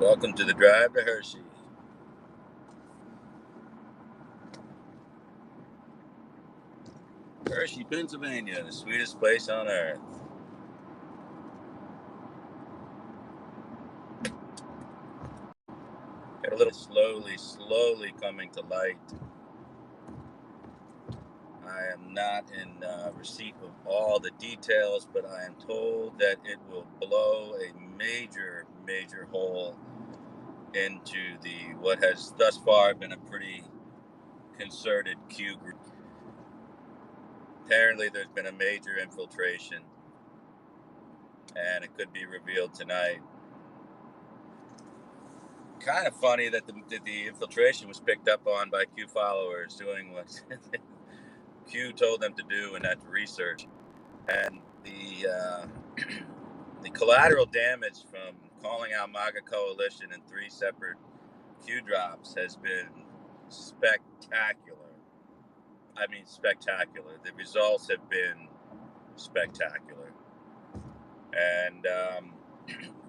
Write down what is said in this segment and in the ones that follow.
Welcome to the drive to Hershey. Hershey, Pennsylvania, the sweetest place on earth. Got a little slowly coming to light. I am not in receipt of all the details, but I am told that it will blow a major hole into what has thus far been a pretty concerted Q group. Apparently, there's been a major infiltration, and it could be revealed tonight. Kind of funny that the infiltration was picked up on by Q followers doing what Q told them to do, and that's research. And the collateral damage from calling out MAGA coalition in 3 separate Q drops has been spectacular. I mean, spectacular. The results have been spectacular. And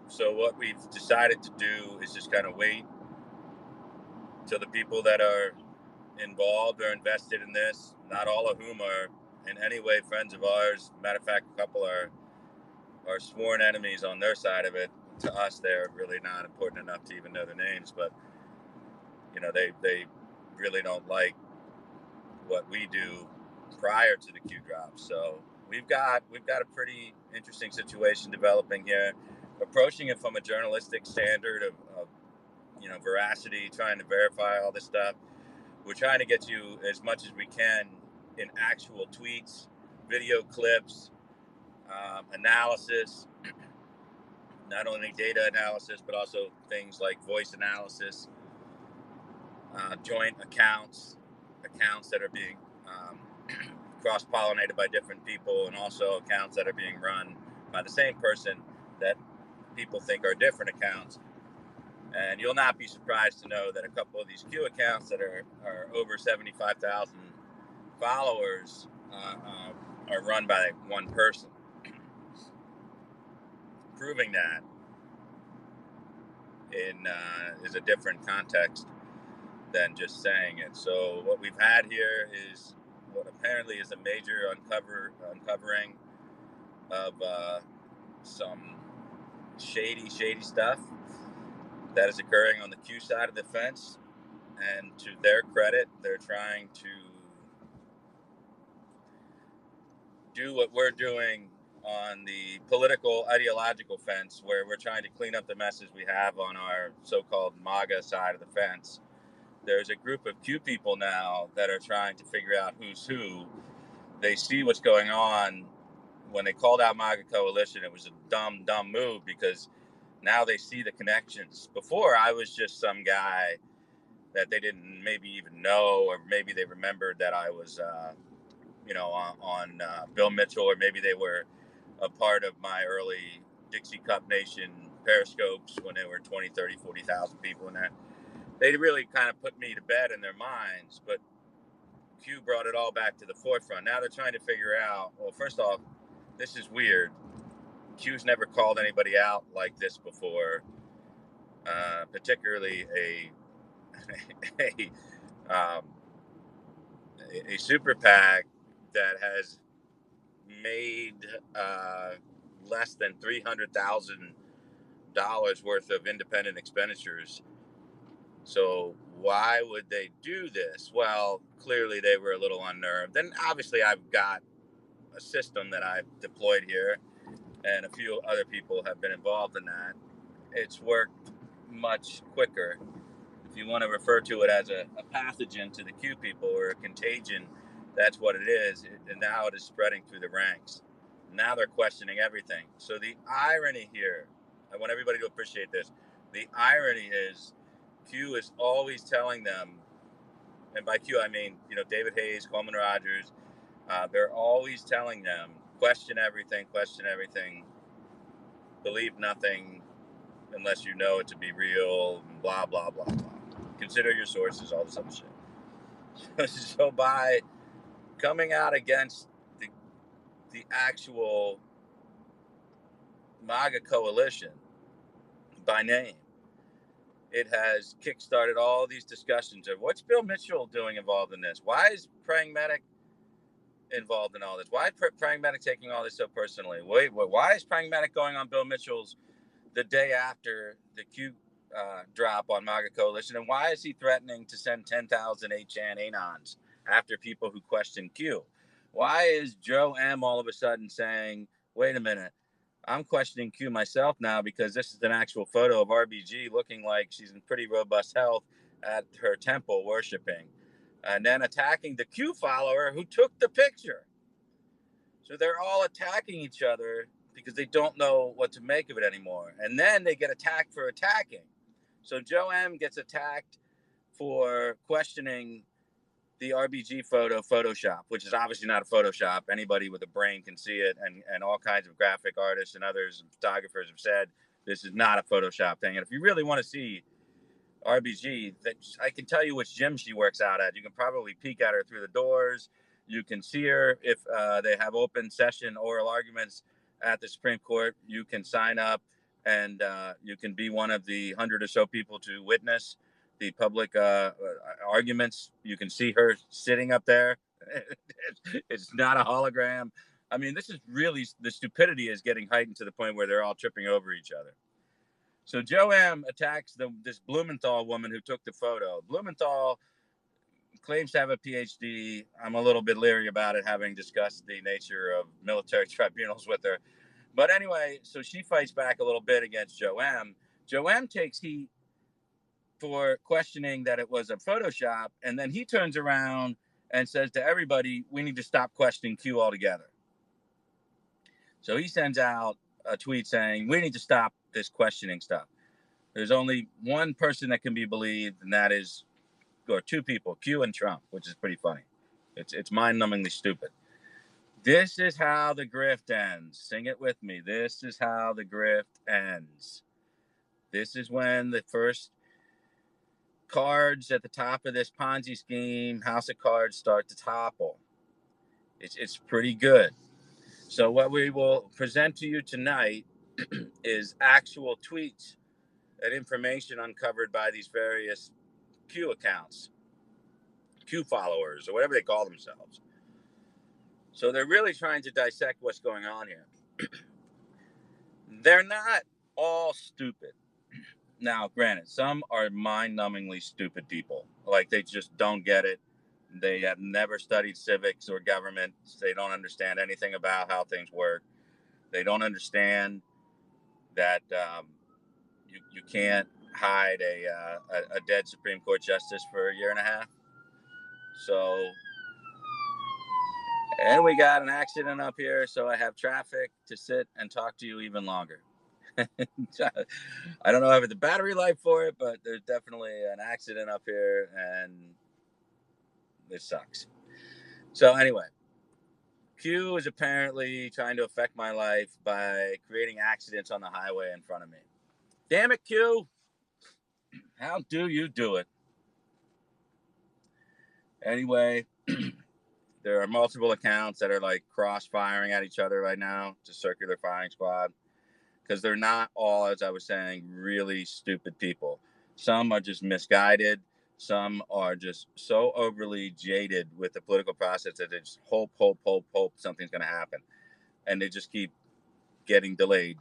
so what we've decided to do is just kind of wait till the people that are involved or invested in this, not all of whom are in any way friends of ours. Matter of fact, a couple are sworn enemies on their side of it. To us, they're really not important enough to even know their names, but they really don't like what we do prior to the Q drop. So we've got a pretty interesting situation developing here, approaching it from a journalistic standard of veracity, trying to verify all this stuff. We're trying to get you as much as we can in actual tweets, video clips, analysis, not only data analysis, but also things like voice analysis, joint accounts that are being cross-pollinated by different people, and also accounts that are being run by the same person that people think are different accounts. And you'll not be surprised to know that a couple of these Q accounts that are over 75,000 followers are run by one person. Proving that is a different context than just saying it. So what we've had here is what apparently is a major uncovering of some shady stuff that is occurring on the Q side of the fence. And to their credit, they're trying to do what we're doing on the political ideological fence, where we're trying to clean up the messes we have on our so-called MAGA side of the fence. There's a group of Q people now that are trying to figure out who's who. They see what's going on. When they called out MAGA coalition, it was a dumb move, because now they see the connections. Before, I was just some guy that they didn't maybe even know, or maybe they remembered that I was on Bill Mitchell, or maybe they were a part of my early Dixie Cup Nation periscopes when there were 20, 30, 40,000 people in that. They really kind of put me to bed in their minds, but Q brought it all back to the forefront. Now they're trying to figure out, well, first off, this is weird. Q's never called anybody out like this before, particularly a super PAC that has made less than $300,000 worth of independent expenditures. So why would they do this? Well, clearly they were a little unnerved. And obviously I've got a system that I've deployed here, and a few other people have been involved in that. It's worked much quicker. If you want to refer to it as a pathogen to the Q people, or a contagion, that's what it is. And now it is spreading through the ranks. Now they're questioning everything. So the irony here, I want everybody to appreciate this. The irony is Q is always telling them, and by Q I mean, David Hayes, Coleman Rogers, they're always telling them, question everything, believe nothing unless you know it to be real, blah, blah, blah, blah. Consider your sources, all this other shit. So by coming out against the actual MAGA coalition by name, it has kickstarted all these discussions of what's Bill Mitchell doing involved in this? Why is Praying Medic involved in all this? Why is Praying Medic taking all this so personally? Why is Praying Medic going on Bill Mitchell's the day after the Q drop on MAGA Coalition? And why is he threatening to send 10,000 8chan Anons after people who question Q? Why is Joe M all of a sudden saying, wait a minute, I'm questioning Q myself now because this is an actual photo of RBG looking like she's in pretty robust health at her temple worshiping, and then attacking the Q follower who took the picture. So they're all attacking each other because they don't know what to make of it anymore. And then they get attacked for attacking. So Joe M gets attacked for questioning the RBG photo Photoshop, which is obviously not a Photoshop. Anybody with a brain can see it. And all kinds of graphic artists and others and photographers have said this is not a Photoshop thing. And if you really want to see RBG, that I can tell you which gym she works out at. You can probably peek at her through the doors. You can see her if they have open session oral arguments at the Supreme Court. You can sign up and you can be one of the 100 or so people to witness the public arguments. You can see her sitting up there. It's not a hologram. I mean, this is really, the stupidity is getting heightened to the point where they're all tripping over each other. So Joe M attacks this Blumenthal woman who took the photo. Blumenthal claims to have a PhD. I'm a little bit leery about it, having discussed the nature of military tribunals with her. But anyway, so she fights back a little bit against Joe M. Joe M takes heat for questioning that it was a Photoshop, and then he turns around and says to everybody, we need to stop questioning Q altogether. So he sends out a tweet saying, we need to stop this questioning stuff. There's only one person that can be believed, and that is, or two people, Q and Trump, which is pretty funny. It's mind-numbingly stupid. This is how the grift ends. Sing it with me. This is how the grift ends. This is when the first cards at the top of this Ponzi scheme, house of cards, start to topple. It's pretty good. So what we will present to you tonight is actual tweets and information uncovered by these various Q accounts, Q followers, or whatever they call themselves. So they're really trying to dissect what's going on here. They're not all stupid. Now, granted, some are mind-numbingly stupid people. Like, they just don't get it. They have never studied civics or government. They don't understand anything about how things work. They don't understand that you can't hide a dead Supreme Court justice for a year and a half. So, and we got an accident up here, so I have traffic to sit and talk to you even longer. I don't know if it's the battery life for it, but there's definitely an accident up here, and it sucks. So anyway, Q is apparently trying to affect my life by creating accidents on the highway in front of me. Damn it, Q! How do you do it? Anyway, there are multiple accounts that are like cross-firing at each other right now, just circular firing squad, because they're not all, as I was saying, really stupid people. Some are just misguided. Some are just so overly jaded with the political process that they just hope something's going to happen. And they just keep getting delayed.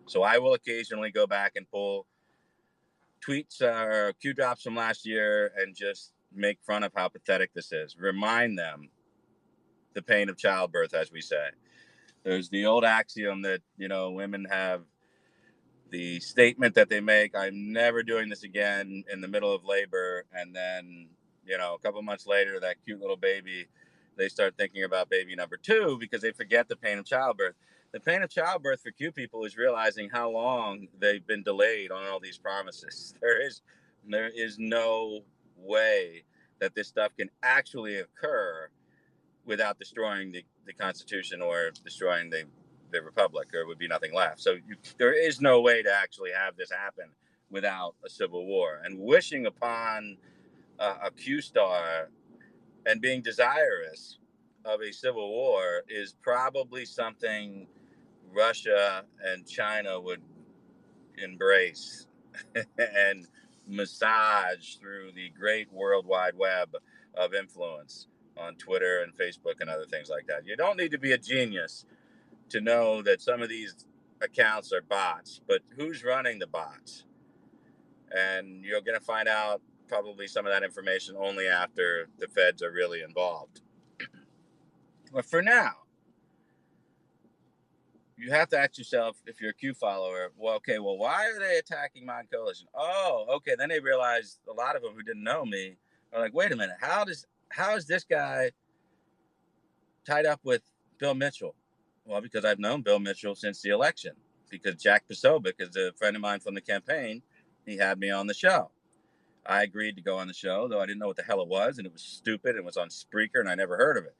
So I will occasionally go back and pull tweets or Q drops from last year and just make fun of how pathetic this is. Remind them the pain of childbirth, as we say. There's the old axiom that, women have the statement that they make, I'm never doing this again, in the middle of labor. And then, a couple months later, that cute little baby, they start thinking about baby number 2 because they forget the pain of childbirth. The pain of childbirth for Q people is realizing how long they've been delayed on all these promises. There is no way that this stuff can actually occur without destroying the Constitution or destroying the Republic. There would be nothing left. So there is no way to actually have this happen without a civil war. And wishing upon a Q star and being desirous of a civil war is probably something Russia and China would embrace and massage through the great World Wide Web of influence on Twitter and Facebook and other things like that. You don't need to be a genius to know that some of these accounts are bots, but who's running the bots? And you're going to find out probably some of that information only after the feds are really involved. But for now, you have to ask yourself, if you're a Q follower, well, okay, well, why are they attacking MAGA Coalition? Oh, okay. Then they realized, a lot of them who didn't know me are like, wait a minute, how is this guy tied up with Bill Mitchell? Well, because I've known Bill Mitchell since the election, because Jack Posobiec is a friend of mine from the campaign. He had me on the show. I agreed to go on the show, though I didn't know what the hell it was, and it was stupid, and it was on Spreaker, and I never heard of it.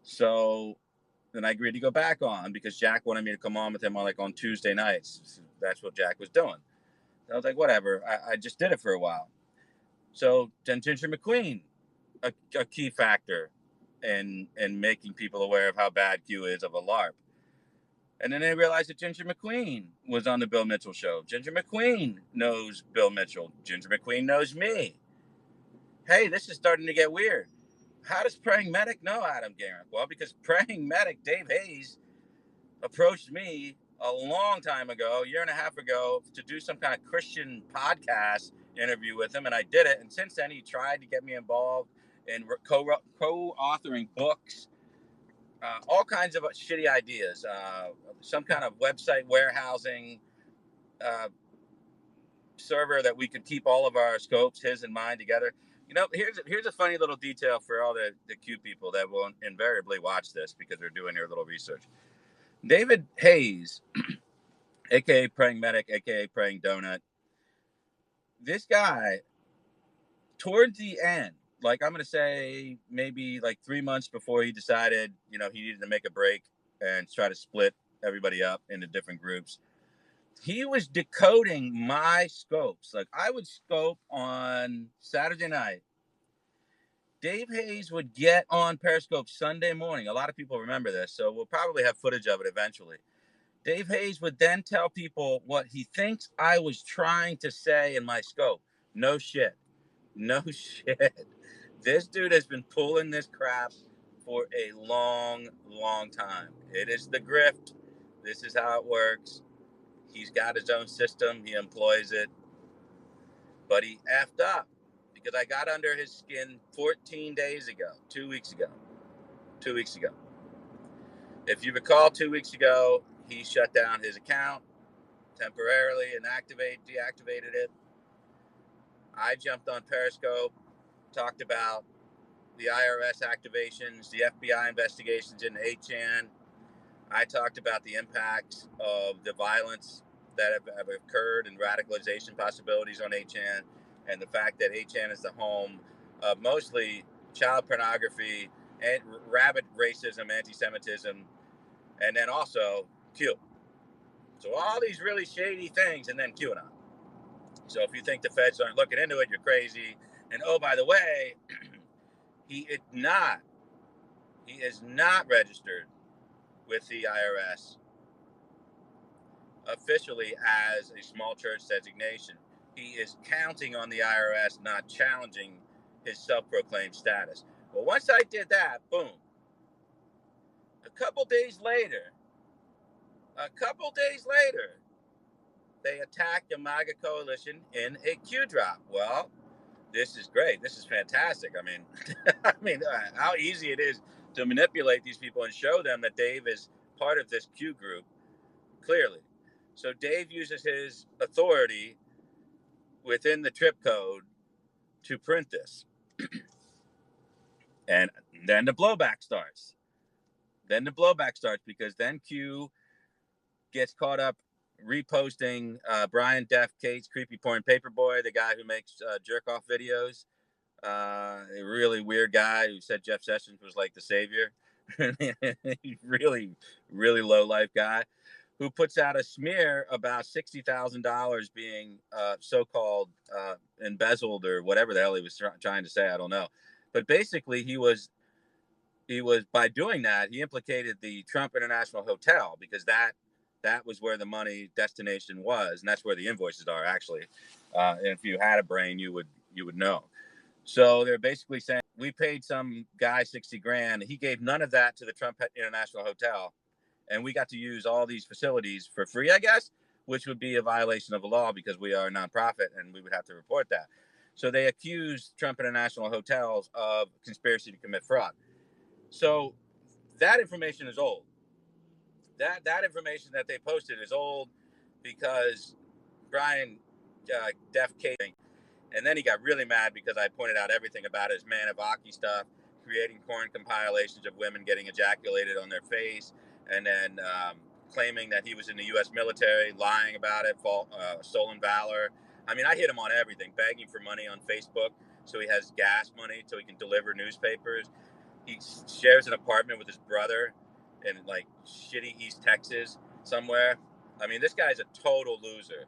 So then I agreed to go back on because Jack wanted me to come on with him on Tuesday nights. That's what Jack was doing. I was like, whatever. I just did it for a while. So then Ginger McQueen, a key factor in making people aware of how bad Q is of a LARP. And then they realized that Ginger McQueen was on the Bill Mitchell show. Ginger McQueen knows Bill Mitchell. Ginger McQueen knows me. Hey, this is starting to get weird. How does Praying Medic know Adam Gingrich? Well, because Praying Medic Dave Hayes approached me a long time ago, a year and a half ago, to do some kind of Christian podcast interview with him, and I did it. And since then, he tried to get me involved in co-authoring books, all kinds of shitty ideas, some kind of website warehousing server that we could keep all of our scopes, his and mine, together. Here's a funny little detail for all the Q people that will invariably watch this because they're doing their little research. David Hayes, aka Praying Medic, aka Praying Donut, this guy, towards the end, like I'm going to say maybe like 3 months before he decided, he needed to make a break and try to split everybody up into different groups, he was decoding my scopes. Like, I would scope on Saturday night. Dave Hayes would get on Periscope Sunday morning. A lot of people remember this, so we'll probably have footage of it eventually. Dave Hayes would then tell people what he thinks I was trying to say in my scope. No shit. No shit. This dude has been pulling this crap for a long, long time. It is the grift. This is how it works. He's got his own system. He employs it. But he effed up because I got under his skin 14 days ago, 2 weeks ago. 2 weeks ago. If you recall, 2 weeks ago, he shut down his account temporarily and deactivated it. I jumped on Periscope, talked about the IRS activations, the FBI investigations into 8chan. I talked about the impacts of the violence that have occurred and radicalization possibilities on 8chan, and the fact that 8chan is the home of mostly child pornography and rabid racism, anti-Semitism, and then also Q. So all these really shady things, and then QAnon. So if you think the feds aren't looking into it, you're crazy. And oh, by the way, he is not registered with the IRS officially as a small church designation. He is counting on the IRS not challenging his self-proclaimed status. Well, once I did that, boom. A couple days later, they attacked the MAGA coalition in a Q drop. Well, this is great. This is fantastic. I mean, how easy it is to manipulate these people and show them that Dave is part of this Q group, clearly. So Dave uses his authority within the trip code to print this. And then the blowback starts. Because then Q gets caught up reposting Brian Def Cates' Creepy Porn Paperboy, the guy who makes jerk-off videos. A really weird guy who said Jeff Sessions was like the savior. Really, really low-life guy who puts out a smear about $60,000 being so-called embezzled or whatever the hell he was trying to say. I don't know. But basically, he was by doing that, he implicated the Trump International Hotel because that That was where the money destination was, and that's where the invoices are actually. And if you had a brain, you would know. So they're basically saying we paid some guy 60 grand. He gave none of that to the Trump International Hotel, and we got to use all these facilities for free, I guess, which would be a violation of the law because we are a nonprofit and we would have to report that. So they accused Trump International Hotels of conspiracy to commit fraud. So that information is old. That information that they posted is old because Brian defecating, and then he got really mad because I pointed out everything about his Manavaki stuff, creating porn compilations of women getting ejaculated on their face, and then claiming that he was in the U.S. military, lying about it, stolen valor. I mean, I hit him on everything, begging for money on Facebook so he has gas money so he can deliver newspapers. He shares an apartment with his brother in like shitty East Texas somewhere. I mean, this guy's a total loser.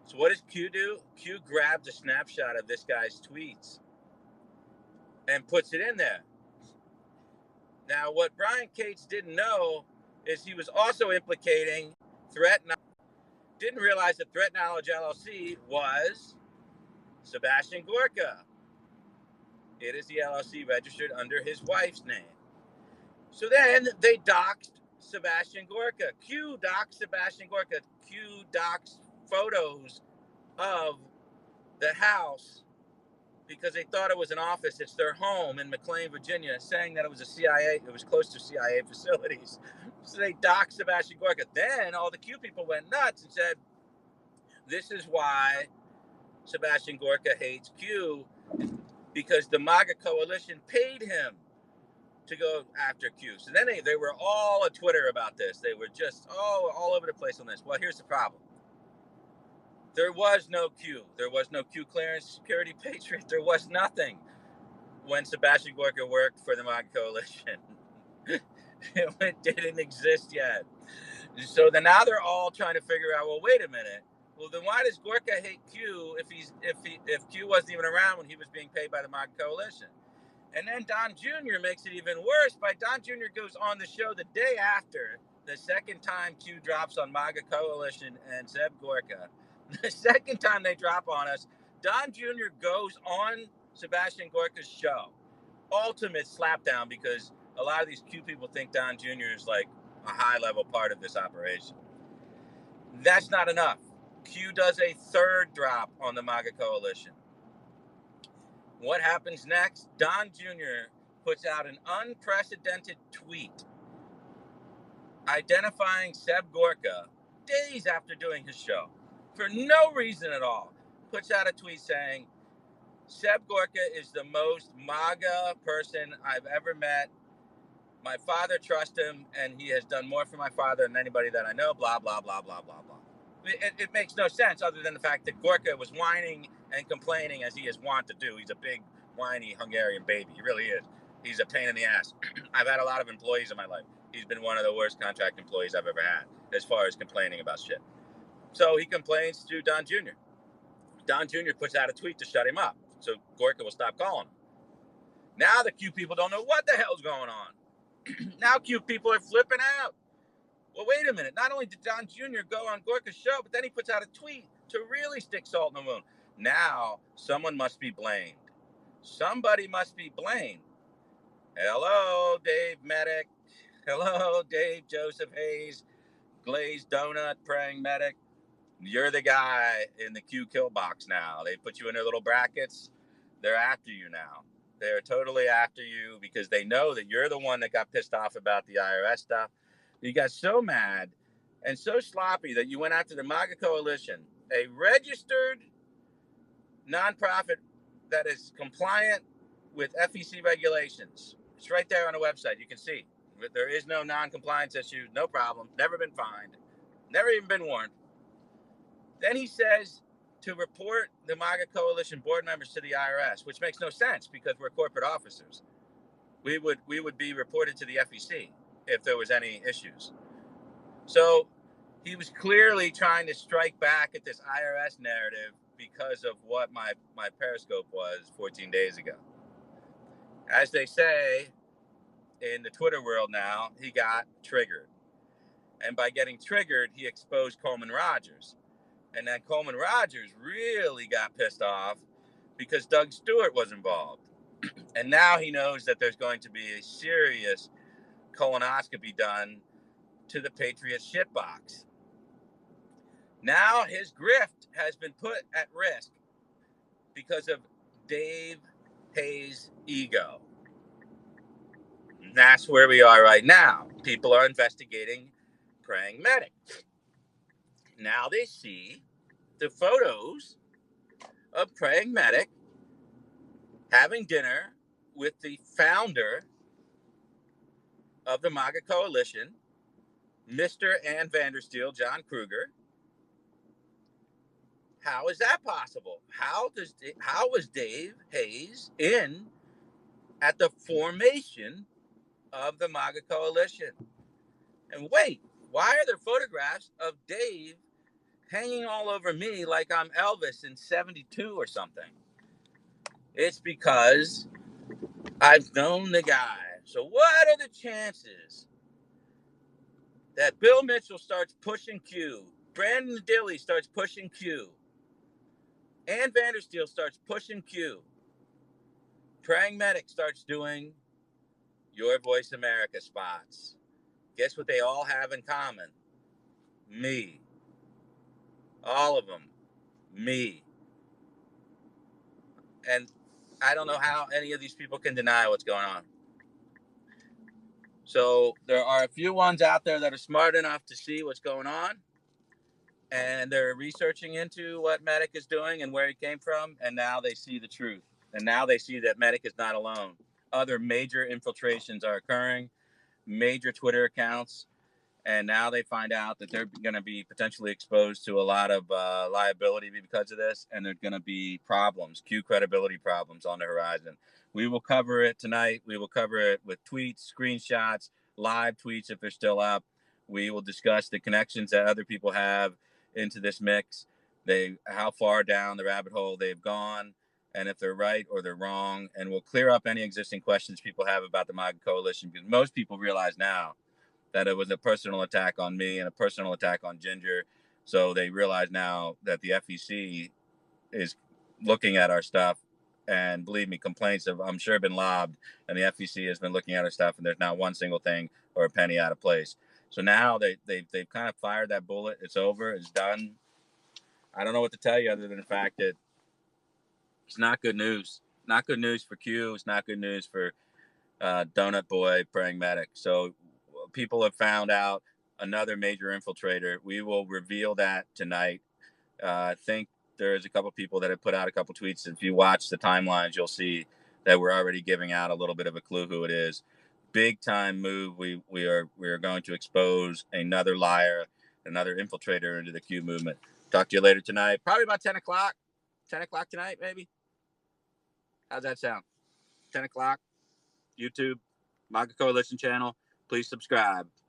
So what does Q do? Q grabs a snapshot of this guy's tweets and puts it in there. Now, what Brian Cates didn't know is he was also implicating Threat Knowledge. Didn't realize that Threat Knowledge LLC was Sebastian Gorka. It is the LLC registered under his wife's name. So then they doxed Sebastian Gorka. Q doxed Sebastian Gorka. Q doxed photos of the house because they thought it was an office. It's their home in McLean, Virginia, saying that it was a CIA. It was close to CIA facilities. So they doxed Sebastian Gorka. Then all the Q people went nuts and said, this is why Sebastian Gorka hates Q, because the MAGA coalition paid him to go after Q. So then they were all on Twitter about this. They were just all over the place on this. Well, here's the problem. There was no Q. There was no Q clearance, security patriot. There was nothing when Sebastian Gorka worked for the MAGA coalition. It didn't exist yet. So then now they're all trying to figure out, well, wait a minute. Well, then why does Gorka hate Q if Q wasn't even around when he was being paid by the MAGA coalition? And then Don Jr. makes it even worse by Don Jr. goes on the show the day after, the second time Q drops on MAGA Coalition and Zeb Gorka. The second time they drop on us, Don Jr. goes on Sebastian Gorka's show. Ultimate slapdown because a lot of these Q people think Don Jr. is like a high-level part of this operation. That's not enough. Q does a third drop on the MAGA Coalition. What happens next? Don Jr. puts out an unprecedented tweet identifying Seb Gorka days after doing his show for no reason at all. Puts out a tweet saying, Seb Gorka is the most MAGA person I've ever met. My father trusts him, and he has done more for my father than anybody that I know, blah, blah, blah, blah, blah, blah. It makes no sense other than the fact that Gorka was whining and complaining as he is wont to do. He's a big, whiny Hungarian baby. He really is. He's a pain in the ass. I've had a lot of employees in my life. He's been one of the worst contract employees I've ever had as far as complaining about shit. So he complains to Don Jr. Don Jr. puts out a tweet to shut him up so Gorka will stop calling him. Now the Q people don't know what the hell's going on. Now Q people are flipping out. Well, wait a minute. Not only did Don Jr. go on Gorka's show, but then he puts out a tweet to really stick salt in the wound. Now, someone must be blamed. Somebody must be blamed. Hello, Dave Medic. Hello, Dave Joseph Hayes, glazed donut praying medic. You're the guy in the Q kill box now. They put you in their little brackets. They're after you now. They're totally after you because they know that you're the one that got pissed off about the IRS stuff. You got so mad and so sloppy that you went after the MAGA Coalition, a registered nonprofit that is compliant with FEC regulations. It's right there on the website. You can see. There is no non-compliance issue, no problem, never been fined, never even been warned. Then he says to report the MAGA Coalition board members to the IRS, which makes no sense because we're corporate officers. We would be reported to the FEC if there was any issues. So he was clearly trying to strike back at this IRS narrative because of what my Periscope was 14 days ago. As they say in the Twitter world now, he got triggered. And by getting triggered, he exposed Coleman Rogers. And then Coleman Rogers really got pissed off because Doug Stewart was involved. And now he knows that there's going to be a serious colonoscopy done to the Patriots shitbox. Now his grift has been put at risk because of Dave Hayes' ego. And that's where we are right now. People are investigating Praying Medic. Now they see the photos of Praying Medic having dinner with the founder of the MAGA coalition, Mr. Ann Vandersteel, John Kruger. How is that possible? How was Dave Hayes in at the formation of the MAGA coalition? And wait, why are there photographs of Dave hanging all over me like I'm Elvis in 72 or something? It's because I've known the guy. So what are the chances that Bill Mitchell starts pushing Q, Brandon Dilley starts pushing Q, Ann Vandersteel starts pushing Q, Praying Medic starts doing Your Voice America spots? Guess what they all have in common? Me. All of them. Me. And I don't know how any of these people can deny what's going on. So there are a few ones out there that are smart enough to see what's going on. And they're researching into what Medic is doing and where he came from. And now they see the truth. And now they see that Medic is not alone. Other major infiltrations are occurring, major Twitter accounts. And now they find out that they're going to be potentially exposed to a lot of liability because of this. And there's going to be problems, Q credibility problems on the horizon. We will cover it tonight. We will cover it with tweets, screenshots, live tweets if they're still up. We will discuss the connections that other people have into this mix, how far down the rabbit hole they've gone, and if they're right or they're wrong. And we'll clear up any existing questions people have about the MAGA coalition, because most people realize now that it was a personal attack on me and a personal attack on Ginger. So they realize now that the FEC is looking at our stuff. And believe me, complaints have, I'm sure, been lobbed. And the FEC has been looking at our stuff, and there's not one single thing or a penny out of place. So now they've kind of fired that bullet. It's over. It's done. I don't know what to tell you other than the fact that it's not good news. Not good news for Q. It's not good news for Donut Boy Praying Medic. So people have found out another major infiltrator. We will reveal that tonight. I think there's a couple people that have put out a couple tweets. If you watch the timelines, you'll see that we're already giving out a little bit of a clue who it is. Big time move. We are going to expose another liar, another infiltrator into the Q movement. Talk to you later tonight. Probably about 10 o'clock. 10 o'clock tonight, maybe. How's that sound? 10 o'clock. YouTube, MAGA Coalition channel. Please subscribe.